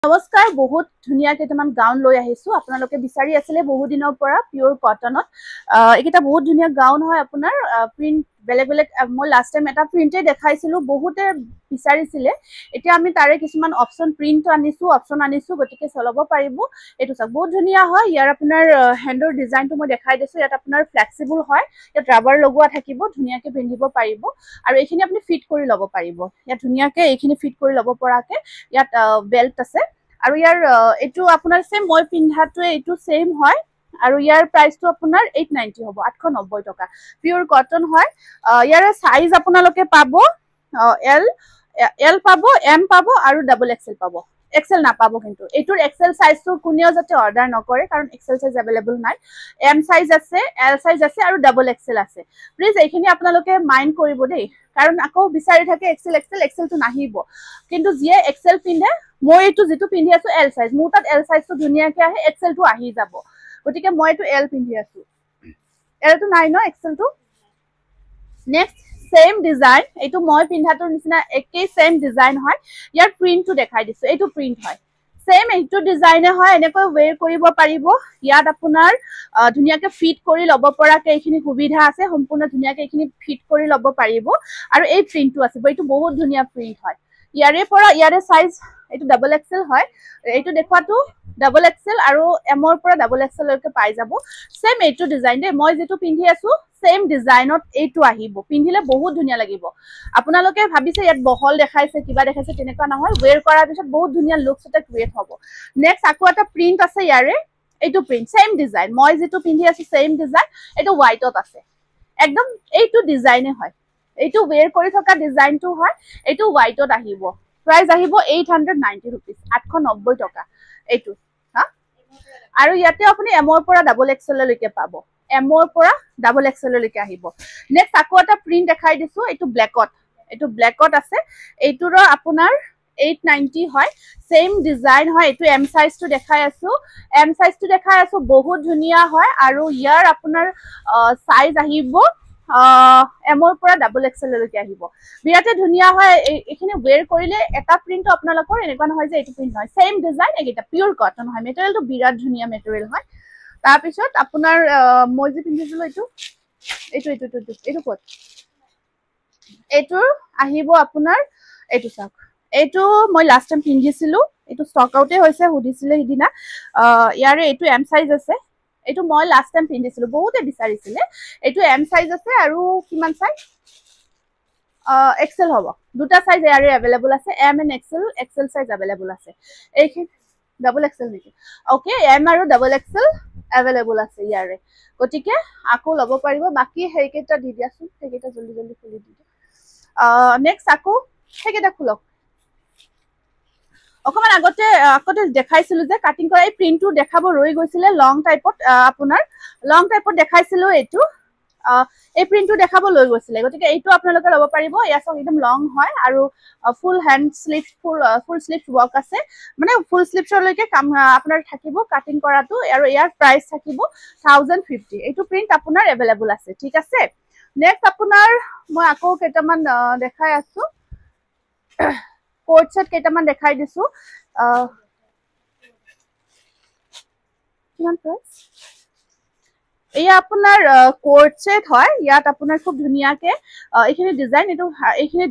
নমস্কাৰ বহুত ধুনীয়া কেইটামান গাউন লৈ আহিছো আপোনালোকে বিচাৰি আছিলে বহু দিনৰ পৰা পিওৰ কটনত এইকেইটা বহুত ধুনীয়া গাউন হয় আপোনাৰ প্ৰিন্ট বেলেগ বেলেগ মই লাষ্ট টাইম এটা প্ৰিন্টে দেখাইছিলো বহুতে বিচাৰিছিলে এতিয়া আমি তাৰে কিছুমান অপচন প্ৰিন্ট আনিছো গতিকে চলাব পাৰিব এইটো চাওক বহুত ধুনীয়া হয় ইয়াৰ আপোনাৰ হেণ্ডৰ ডিজাইনটো মই দেখাই দিছো ইয়াত আপোনাৰ ফ্লেক্সিবল হয় ইয়াত ৰাবাৰ লগোৱা থাকিব ধুনীয়াকে পিন্ধিব পাৰিব আৰু এইখিনি আপুনি ফিট কৰি ল'ব পাৰিব ইয়াত ধুনীয়াকে এইখিনি ফিট কৰি ল'ব পৰাকে ইয়াত বেল্ট আছে আৰু ইয়াৰ এইটো আপোনাৰ সেম মই পিন্ধাটোৱে এইটো সেম হয় আৰু ইয়াৰ প্ৰাইসটো আপোনাৰ 890 হ'ব 890 টকা পিওৰ কটন হয় ইয়াৰ সাইজ আপোনালোকে পাব এল পাব এম পাব আৰু ডাবল এক্সেল পাব এক্সেল নাপাব কিন্তু এইটোৰ এক্সেল সাইজটো কোনেও যাতে অৰ্ডাৰ নকৰে কাৰণ এক্সেল সাইজ अवेलेबल নাই এম সাইজ আছে এল সাইজ আছে আৰু ডাবল এক্সেল আছে প্লিজ এইখিনি আপোনালোকে মাইন্ড কৰিব দেই কাৰণ আকৌ বিচাৰি থাকে এক্সেলটো নাহিব কিন্তু যিয়ে এক্সেল পিন্ধে মই এইটো যেটো পিন্ধি আছো এল সাইজ মোৰ তাত এল সাইজটো ধুনীয়াকে আহে এক্সেলটো আহি যাব গতিকে মই এইটো এল পিন্ধি আছো এলটো নাই ন এক্সেলটো নেক্সট সেম ডিজাইন এইটো মই পিন্ধাটোৰ নিচিনা একেই সেম ডিজাইন হয় ইয়াৰ প্ৰিন্টটো দেখাই দিছো এইটো প্ৰিন্ট হয় সেম এইটো ডিজাইনে হয় এনেকৈ ওয়েৰ কৰিব পাৰিব ইয়াত আপোনাৰ ধুনীয়াকে ফিট কৰি ল'ব পৰাকে এইখিনি সুবিধা আছে সম্পূৰ্ণ ধুনীয়াকে এইখিনি ফিট কৰি ল'ব পাৰিব আৰু এই প্ৰিন্টটো আছে এইটো বহুত ধুনীয়া প্ৰিন্ট হয় ইয়াৰে সাইজ এইটো ডাবল এক্সেল হয় এইটো দেখুৱাটো ডাবল এক্সেল আৰু এমৰ পৰা ডাবল এক্সেল লৈকে পাই যাব সেম এইটো ডিজাইন দে মই যেটো পিন্ধি আছো সেম ডিজাইনত এইটো আহিব পিন্ধিলে বহুত ধুনীয়া লাগিব আপোনালোকে ভাবিছে ইয়াত বহল দেখাইছে কিবা দেখাইছে তেনেকুৱা নহয় ওয়েৰ কৰাৰ পিছত বহুত ধুনীয়া লুকস এটা ক্ৰিয়েট হ'ব নেক্সট আকৌ এটা প্ৰিন্ট আছে ইয়াৰে এইটো প্ৰিন্ট সেম ডিজাইন মই যেটো পিন্ধি আছো সেম ডিজাইন এইটো হোৱাইটত আছে একদম এইটো ডিজাইনে হয় এইটো ওয়েৰ কৰি থকা ডিজাইনটো হয় এইটো হোৱাইটত আহিব প্ৰাইস আহিব 890 रुपीस 890 টকা এইটো হা আৰু ইয়াতে আপুনি এমৰ পৰা ডাবল এক্সেল লৈকে পাব এমৰ পৰা ডাবল এক্সেল লৈকে আহিব নেক্সট আকৌ এটা প্ৰিন্ট দেখাই দিছো এইটো ব্ল্যাকত আছে এইটোৰ আপোনাৰ 890 হয় সেম ডিজাইন হয় এইটো এম সাইজটো দেখাই আছো বহুত ধুনীয়া হয় আৰু ইয়াৰ আপোনাৰ সাইজ আহিব এমৰ পৰা ডাবল এক্সেল লৈকে আহিব বিৰাতে ধুনীয়া হয় এইখিনি ওয়েৰ কৰিলে এটা প্ৰিন্ট আপোনালোকৰ এনেকুৱা নহয় যে এইটো প্ৰিন্ট নহয় সেম ডিজাইন একেটা পিওৰ কটন হয় মেটেৰিয়েলটো বিৰাট ধুনীয়া মেটেৰিয়েল হয় তাৰ পিছত আপোনাৰ মই যে পিন্ধিছিলো এইটো ক'ত এইটোৰ আহিব আপোনাৰ এইটো চাওক এইটো মই লাষ্ট টাইম পিন্ধিছিলো এইটো ষ্টক আউটে হৈছে সুধিছিলে হিদিনা ইয়াৰে এইটো এম সাইজ আছে এইটো মই লাষ্ট টাইম পিন্ধিছিলো বহুতে বিচাৰিছিলে এইটো এম সাইজ আছে আৰু কিমান সাইজ এক্সেল হ'ব দুটা সাইজ ইয়াৰে अवेलेबल আছে M and XL size available আছে এইখিনি ডাবল এক্সেল নেকি ওকে এম আৰু ডাবল এক্সেল अवेलेबल আছে ইয়াৰে গতিকে আকৌ ল'ব পাৰিব বাকি হেইকেটা দি দিয়াচোন হেইকেটা জলদি খুলি দি নেক্সট আকৌ হেইকেটা খুলক অকমান আগতে দেখাইছিলো যে কাটিং কৰা এই প্ৰিন্টটো দেখাব ৰৈ গৈছিলে লং টাইপত দেখাইছিলো এইটো এই প্ৰিন্টটো দেখাব লৈ গৈছিলে গতিকে এইটো আপোনালোকে ল'ব পাৰিব ইয়াত একদম লং হয় আৰু full hand sleeve full sleeve work আছে মানে ফুল স্লিভছৰ লৈকে কাম আপোনাৰ থাকিব কাটিং কৰাটো আৰু ইয়াৰ প্ৰাইস থাকিব 1050 এইটো প্ৰিন্ট আপোনাৰ अवेलेबल আছে ঠিক আছে নেক্সট আপোনাৰ মই আকৌ কেইটামান দেখাই আছো কোট সেট কেইটামান দেখাই দিছো কিমান প্ৰাইস এয়া আপোনাৰ কোট সেট হয় ইয়াত আপোনাৰ খুব ধুনীয়াকে এইখিনি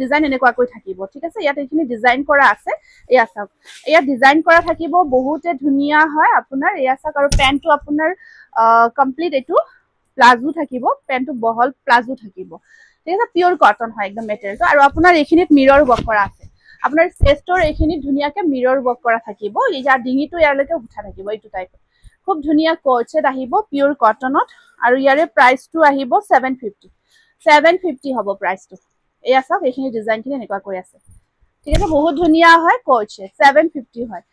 ডিজাইন এনেকুৱাকৈ থাকিব ঠিক আছে ইয়াত এইখিনি ডিজাইন কৰা আছে এয়া চাওক এয়া ডিজাইন কৰা থাকিব বহুতে ধুনীয়া হয় আপোনাৰ এয়া চাওক আৰু পেন্টটো আপোনাৰ কমপ্লিট এইটো প্লাজো থাকিব পেন্টটো বহল প্লাজো থাকিব ঠিক আছে পিওর কটন হয় একদম মেটেৰিয়েলটো আৰু আপোনাৰ এইখিনিত মিৰৰ ওয়াৰ্ক কৰা আছে আপোনাৰ চেষ্টৰ এইখিনি ধুনীয়াকে মিৰৰ ওয়াৰ্ক কৰা থাকিব ইয়াৰ ডিঙিটো ইয়ালৈকে উঠা থাকিব এইটো টাইপ খুব ধুনীয়া কোট সেট আহিব পিওর কটনত আৰু ইয়াৰে প্ৰাইসটো আহিব 750 হ'ব প্ৰাইসটো এয়া চাওক এইখিনি ডিজাইনখিনি এনেকুৱা কৰি আছে ঠিক আছে বহুত ধুনীয়া হয় কোট সেট 750 হয়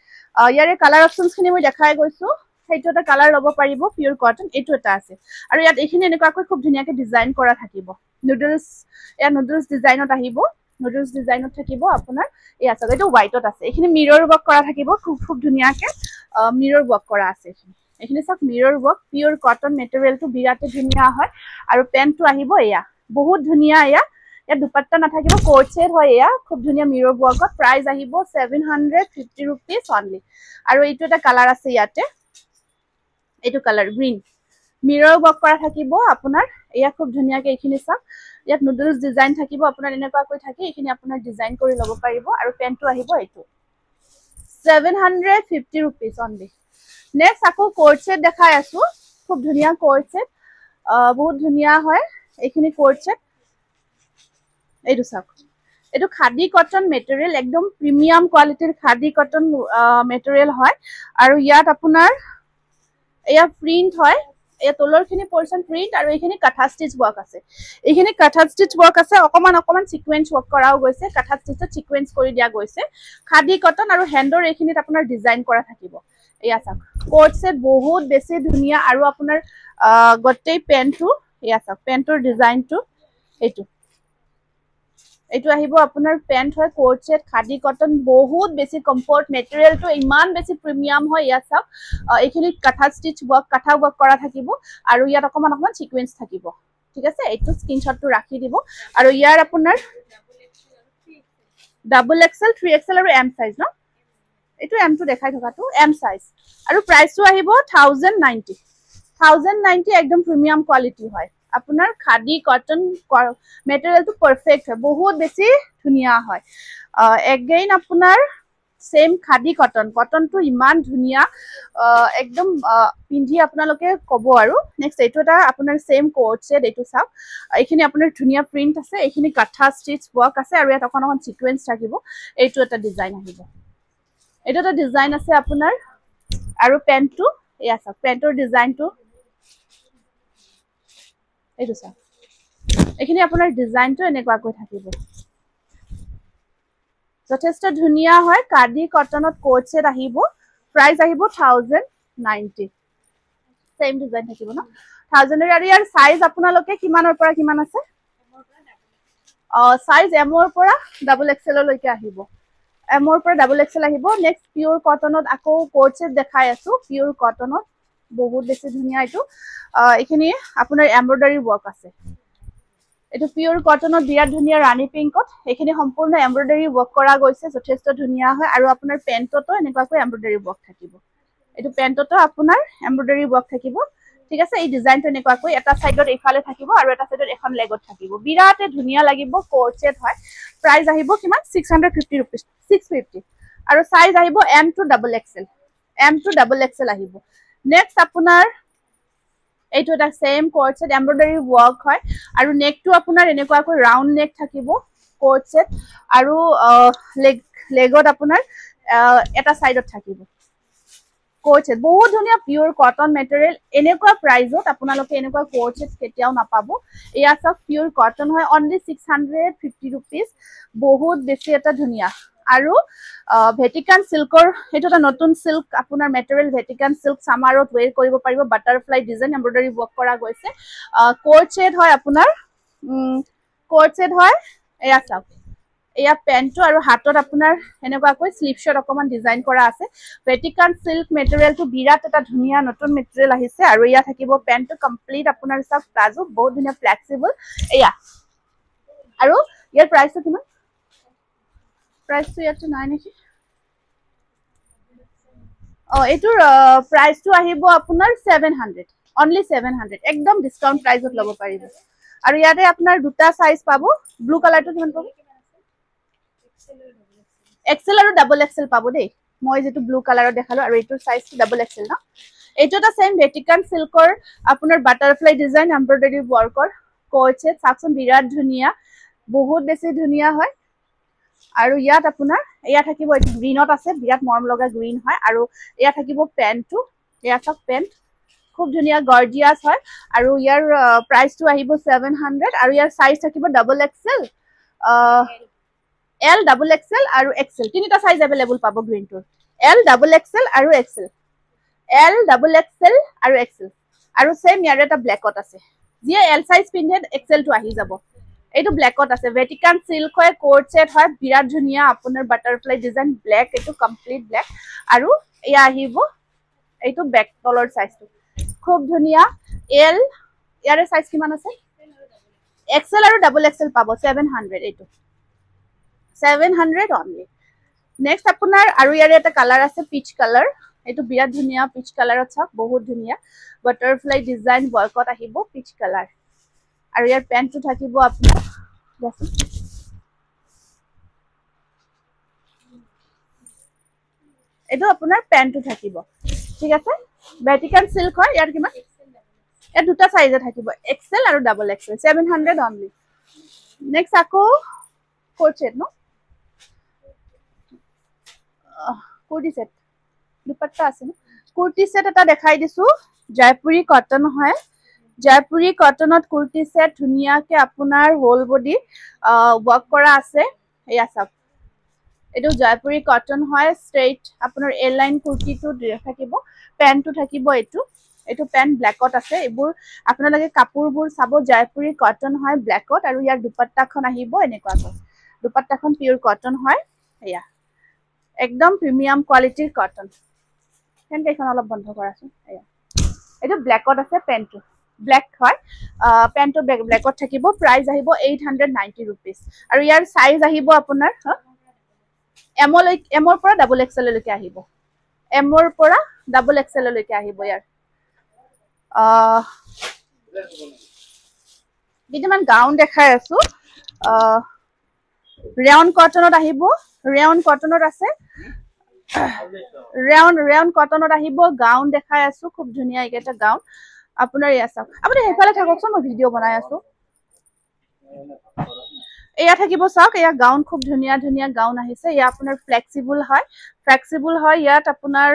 ইয়াৰে কালাৰ অপচনছখিনি মই দেখাই গৈছো সেইটো এটা কালাৰ ল'ব পাৰিব পিওৰ কটন এইটো এটা আছে আৰু ইয়াত এইখিনি এনেকুৱাকৈ খুব ধুনীয়াকে ডিজাইন কৰা থাকিব নুডলছ ডিজাইনত আহিব নুডলছ ডিজাইনত থাকিব আপোনাৰ এয়া চাওক এইটো হোৱাইটত আছে এইখিনি মিৰৰ ওয়াৰ্ক কৰা থাকিব খুব ধুনীয়াকে মিৰৰ ওয়াৰ্ক কৰা আছে এইখিনি চাওক মিৰৰ ওয়াৰ্ক পিওৰ কটন মেটেৰিয়েলটো বিৰাতে ধুনীয়া হয় আৰু পেন্টটো আহিব এয়া বহুত ধুনীয়া এয়া ইয়াত দুপাট্টা নাথাকিব কোট সেট হয় এয়া খুব ধুনিয়া মিৰৰ ওয়াৰ্কত প্ৰাইস আহিব 750 rupees only আৰু এইটো এটা কালাৰ আছে ইয়াতে এইটো কালাৰ গ্ৰীন মিৰৰ ওয়াৰ্ক কৰা থাকিব আপোনাৰ এয়া খুব ধুনিয়াকে এইখিনি চাওক ইয়াত নুডলছ ডিজাইন থাকিব আপোনাৰ এনেকুৱা কৈ থাকে এইখিনি আপোনাৰ ডিজাইন কৰি ল'ব পাৰিব আৰু পেন্টটো আহিব এইটো 750 rupees only নেক্সট আকৌ কোট সেট দেখাই আছো খুব ধুনিয়া কোট সেট বহুত ধুনিয়া হয় এইখিনি কোট সেট এইটো চাওক এইটো খাদি কটন মেটেৰিয়েল একদম প্ৰিমিয়াম কোৱালিটিৰ খাদি কটন মেটেৰিয়েল হয় আৰু ইয়াত আপোনাৰ এয়া প্ৰিন্ট হয় এই তলৰখিনি পৰ্চন প্ৰিন্ট আৰু এইখিনি কাঠা ষ্টিচ ওয়াৰ্ক আছে এইখিনি কাঠা ষ্টিচ ওয়াৰ্ক আছে অকমান সিকোয়েন্স ওয়াৰ্ক কৰাও গৈছে কাঠা ষ্টিচত সিকোয়েন্স কৰি দিয়া গৈছে খাদি কটন আৰু হেণ্ডৰ এইখিনিত আপোনাৰ ডিজাইন কৰা থাকিব এয়া চাওক কোট সেট বহুত বেছি ধুনিয়া আৰু আপোনাৰ গটেই পেন্টটো এয়া চাওক পেন্টৰ ডিজাইনটো এইটো আহিব আপোনাৰ পেন্ট হয় কোট সেট খাদি কটন বহুত বেছি কমফৰ্ট মেটেৰিয়েলটো ইমান বেছি প্ৰিমিয়াম হয় ইয়াত চাওক এইখিনি কাঠা ষ্টিচ ওয়াৰ্ক কাঠা ওয়াৰ্ক কৰা থাকিব আৰু ইয়াত অকমান সিকোয়েন্স থাকিব ঠিক আছে এইটো স্ক্ৰিনশ্বটটো ৰাখি দিব আৰু ইয়াৰ আপোনাৰ ডাবল এক্সেল 3XL আৰু এম সাইজ ন এইটো এম টো দেখাই থকাটো এম সাইজ আৰু প্ৰাইসটো আহিব 1090 একদম প্ৰিমিয়াম কোৱালিটি হয় আপোনাৰ খাদি কটন মেটেৰিয়েলটো পাৰফেক্ট হয় বহুত বেছি ধুনিয়া হয় এগেইন আপোনাৰ সেম খাদি কটনটো ইমান ধুনিয়া একদম পিন্ধি আপোনালোকে কব আৰু নেক্সট এইটো এটা আপোনাৰ সেম কোট সেট এইটো চাওক এইখিনি আপোনাৰ ধুনিয়া প্ৰিন্ট আছে এইখিনি কাঠা ষ্টিচ ওয়াৰ্ক আছে আৰু ইয়াত অকন সিকোয়েন্স থাকিব এইটো এটা ডিজাইন আহিব এইটো এটা ডিজাইন আছে আপোনাৰ আৰু পেন্টটো এয়া চাওক পেন্টৰ ডিজাইনটো এইটো চাওক এইখিনি আপোনাৰ ডিজাইনটো এনেকুৱা কৈ থাকিব যথেষ্ট ধুনিয়া হয় কাদি কটনত কোট সেট আহিব প্ৰাইস আহিব 1090 সেম ডিজাইন থাকিব ন 1000 আৰু ইয়াৰ সাইজ আপোনালোকে কিমানৰ পৰা কিমান আছে সাইজ এম ৰ পৰা ডাবল এক্সেল লৈকে আহিব এম ৰ পৰা ডাবল এক্সেল আহিব নেক্সট পিওৰ কটনত আকৌ কোট সেট দেখাই আছো পিওৰ কটনত বহুত বেছি ধুনিয়া এইটো এইখিনি আপোনাৰ এমব্ৰয়ডাৰী ওয়াৰ্ক আছে এইটো পিওৰ কটনত বিৰাট ধুনিয়া ৰাণী পিংকত এইখিনি সম্পূৰ্ণ এমব্ৰয়ডাৰী ওয়াৰ্ক কৰা গৈছে যথেষ্ট ধুনিয়া হয় আৰু আপোনাৰ পেন্টতো এনেকুৱাকৈ এমব্ৰয়ডাৰী ওয়াৰ্ক থাকিব এইটো পেন্টতো আপোনাৰ এমব্ৰয়ডাৰী ওয়াৰ্ক থাকিব ঠিক আছে এই ডিজাইনটো এনেকুৱাকৈ এটা সাইডত এইফালে থাকিব আৰু এটা সাইডত এখন লেগত থাকিব বিৰাট ধুনিয়া লাগিব কোট সেট হয় প্ৰাইস আহিব কিমান 650 rupees 650 আৰু সাইজ আহিব এম টু ডাবল এক্সেল আহিব নেক্সট আপোনাৰ এইটো এটা same coat set embroidery work হয় আৰু নেকটো আপোনাৰ এনেকুৱাকৈ ৰাউন্ড নেক থাকিব কোট সেট আৰু লেগত আপোনাৰ এটা সাইডত থাকিব কোট সেট বহুত ধুনিয়া পিওৰ কটন মেটেৰিয়েল এনেকুৱা প্ৰাইজত আপোনালোকে এনেকুৱা কোট সেট কেতিয়াও নাপাব এয়া সব পিওৰ কটন হয় অনলি 650 rupees বহুত বেছি এটা ধুনিয়া আৰু ভেটিকান সিল্কৰ এটো এটা নতুন সিল্ক আপোনাৰ মেটেৰিয়েল ভেটিকান সিল্ক সামাৰত ওয়্যাৰ কৰিব পাৰিব বাটাৰফ্লাই ডিজাইন এমব্ৰয়ডাৰী ওয়াৰ্ক কৰা গৈছে কোট সেট হয় আপোনাৰ কোট সেট হয় এয়া চাওক এয়া পেন্টটো আৰু হাতত আপোনাৰ এনেকুৱাকৈ স্লিভ শট অকমান ডিজাইন কৰা আছে ভেটিকান সিল্ক মেটেৰিয়েলটো বিৰাট এটা ধুনিয়া নতুন মেটেৰিয়েল আহিছে আৰু ইয়া থাকিব পেন্টটো কমপ্লিট আপোনাৰ সব প্লাজো বহুত ধুনিয়া ফ্লেক্সিবল এয়া আৰু ইয়াৰ প্ৰাইসটো কিমান প্ৰাইসটো ইয়াতে নাই নেকি এইটোৰ প্ৰাইসটো আহিব আপোনাৰ 700 অনলি 700 একদম ডিসকাউন্ট প্ৰাইসত ল'ব পাৰিব আৰু ইয়াতে আপোনাৰ দুটা সাইজ পাব ব্লু কালাৰটো কিমান পাব এক্সেল আৰু ডাবল এক্সেল পাব দেই মই যেটো ব্লু কালাৰত দেখালো আৰু এইটোৰ সাইজটো ডাবল এক্সেল ন এইটো এটা সেম ভেটিকান সিল্কৰ আপোনাৰ বাটাৰফ্লাই ডিজাইন এমব্ৰয়ডাৰী ওয়াৰ্কৰ কোট সেট সাকচন বিৰাট ধুনিয়া বহুত বেছি ধুনিয়া হয় আৰু ইয়াত আপোনাৰ এয়া থাকিব এইটো গ্ৰীনত আছে বিৰাট মৰম লগা গ্ৰীন হয় আৰু এয়া থাকিব পেন্টটো এয়া সব পেন্ট খুব ধুনিয়া গৰ্জিয়াস হয় আৰু ইয়াৰ প্ৰাইসটো আহিব 700 আৰু ইয়াৰ সাইজ থাকিব double XL L double XL আৰু এক্সেল তিনিটা সাইজ अवेलेबल পাব গ্ৰীনটোৰ এল ডাবল এক্সেল আৰু এক্সেল এল ডাবল এক্সেল আৰু এক্সেল আৰু সেম ইয়াৰ এটা ব্ল্যাকত আছে যিয়ে এল সাইজ পিন্ধে এক্সেলটো আহি যাব এইটো ব্ল্যাকত আছে ভেটিকান সিল্ক হয় কোট সেট হয় বিৰাট ধুনিয়া আপোনাৰ বাটাৰফ্লাই ডিজাইন ব্ল্যাক এইটো কমপ্লিট ব্ল্যাক আৰু ইয়া আহিব এইটো ব্যাক তলৰ সাইজটো খুব ধুনিয়া এল ইয়াৰে সাইজ কিমান আছে এক্সেল আৰু ডাবল এক্সেল পাব 700 এইটো 700 অনলি নেক্সট আপোনাৰ আৰু ইয়াৰে এটা কালাৰ আছে পিচ কালাৰ এইটো বিৰাট ধুনীয়া পিচ কালাৰত চাওক বহুত ধুনীয়া বাটাৰফ্লাই ডিজাইন ৱৰ্কত আহিব পিচ কালাৰ আৰু ইয়াৰ পেন্টটো থাকিব আপোনাৰ এইটো আপোনাৰ পেন্টটো থাকিব ঠিক আছে ভাৰ্টিকেল সিল্ক হয় ইয়াৰ কিমান ইয়াৰ দুটা সাইজে থাকিব এক্সেল আৰু ডাবল এক্সেল 700 অনলি নেক্সট আকৌ কোট সেট ন কুৰ্তি সেট দুপাট্টা আছে ন কুৰ্তি সেট এটা দেখাই দিছো জয়পুৰী কটন হয় জয়পুৰী কটনত কুৰ্তি সেট ধুনিয়াকে আপোনাৰ হোল বডি ওয়াৰ্ক কৰা আছে এয়া সব এটো জয়পুৰী কটন হয় স্ট্ৰেইট আপোনাৰ এ লাইন কুৰ্তিটো থাকিব পেন্টটো থাকিব এটো পেন্ট ব্ল্যাকত আছে এবোৰ আপোনালোকে কাপোৰবোৰ চাব জয়পুৰী কটন হয় ব্ল্যাকত আৰু ইয়াৰ দুপাট্টাখন আহিব এনেকুৱাকৈ দুপাট্টাখন পিওৰ কটন হয় এয়া একদম প্ৰিমিয়াম কোৱালিটিৰ কটন হেনকে এখন অলপ বন্ধ কৰাছোন এয়া এটো ব্ল্যাকত আছে পেন্টটো ব্ল্যাক হয় পেন্টটো ব্ল্যাকত থাকিব প্ৰাইস আহিব 890 रुपीस আৰু ইয়াৰ সাইজ আহিব আপোনাৰ এমৰ পৰা ডাবল এক্সেল লৈকে আহিব এমৰ পৰা ডাবল এক্সেল লৈকে আহিব ইয়াৰ কিছুমান গাউন দেখাই আছো ৰেয়ন কটনত আহিব ৰেয়ন কটনত আছে ৰেয়ন কটনত আহিব গাউন দেখাই আছো খুব ধুনীয়া এটা গাউন আপোনাৰ ইয়া চাওক আপুনি হেফালে থাককচোন মই ভিডিও বনাই আছো এয়া থাকিব চাওক এয়া গাউন খুব ধুনীয়া ধুনীয়া গাউন আহিছে ইয়া আপোনাৰ ফ্লেক্সিবল হয় ইয়াত আপোনাৰ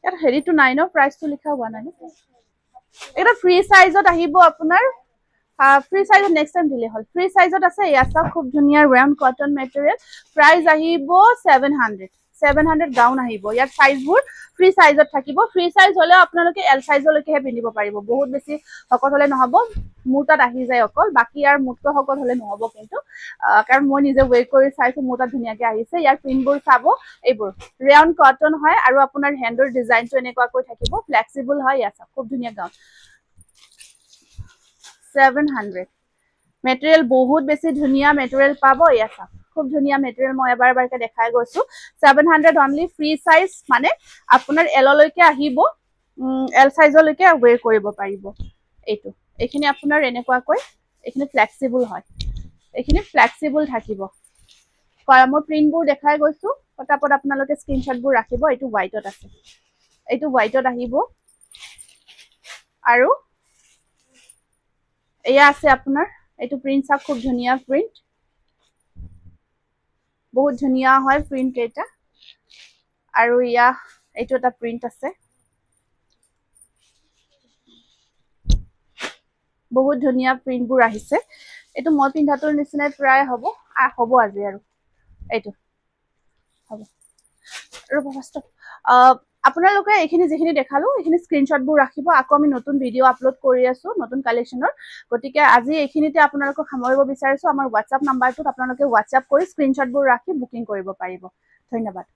ইয়াত হেৰিটো নাই ন প্ৰাইসটো লিখা হোৱা নাই এটা ফ্ৰী সাইজত আহিব আপোনাৰ ফ্ৰী সাইজত নেক্সট টাইম দিলে হল ফ্ৰী সাইজত আছে ইয়া চাওক খুব ধুনীয়া ৰেয়ন কটন মেটেৰিয়েল প্ৰাইস আহিব 700 গাউন আহিব ইয়াত সাইজবোৰ ফ্ৰী সাইজত থাকিব ফ্ৰী সাইজ হলে আপোনালোকে এল সাইজলৈকে পিন্ধিব পাৰিব বহুত বেছি হকত হলে নহব মুটাত আহি যায় অকল বাকি আৰু মুটটো হকত হলে নহব কিন্তু কাৰণ মই নিজে ওয়েট কৰি চাইছো মুটাত ধুনীয়াকে আহিছে ইয়াৰ প্ৰিন্টবোৰ চাব এইবোৰ ৰেয়ন কটন হয় আৰু আপোনাৰ হেণ্ডৰ ডিজাইনটো এনেকুৱাকৈ থাকিব ফ্লেক্সিবল হয় ইয়াত খুব ধুনীয়া গাউন 700 মেটেৰিয়েল বহুত বেছি ধুনীয়া মেটেৰিয়েল পাব ইয়াত খুব ধুনীয়া মেটেৰিয়েল মই এবাৰকে দেখাই গৈছো 700 অনলি ফ্ৰী সাইজ মানে আপোনাৰ এল লৈকে আহিব এল সাইজলৈকে ওয়েৰ কৰিব পাৰিব এইখিনি আপোনাৰ এনেকুৱাকৈ এইখিনি ফ্লেক্সিবল হয় এইখিনি ফ্লেক্সিবল থাকিব মই প্ৰিন্টবোৰ দেখাই গৈছো পটাপট আপোনালোকে স্ক্ৰিনশ্বটবোৰ ৰাখিব এইটো হোৱাইটত আছে এইটো হোৱাইটত আহিব আৰু এয়া আছে আপোনাৰ এইটো প্ৰিন্ট চাক খুব ধুনীয়া প্ৰিন্ট বহুত ধুনীয়া হয় প্ৰিন্ট এটা আৰু ইয়া এইটো এটা প্ৰিন্ট আছে বহুত ধুনীয়া প্ৰিন্টবোৰ আহিছে এইটো মই পিন্ধাটোৰ নিচিনাই প্ৰায় হ'ব আজি আৰু এইটো হ'ব ৰব ফাৰ্ষ্ট আপোনালোকে এইখিনি যেখিনি দেখালো এইখিনি স্ক্ৰিনশ্বটবোৰ ৰাখিব আকৌ আমি নতুন ভিডিও আপলোড কৰি আছো নতুন কালেকশনৰ গতিকে আজি এইখিনিতে আপোনালোকক সামৰিব বিচাৰিছো আমাৰ WhatsApp নাম্বাৰটোত আপোনালোকে WhatsApp কৰি স্ক্ৰিনশ্বটবোৰ ৰাখি বুকিং কৰিব পাৰিব ধন্যবাদ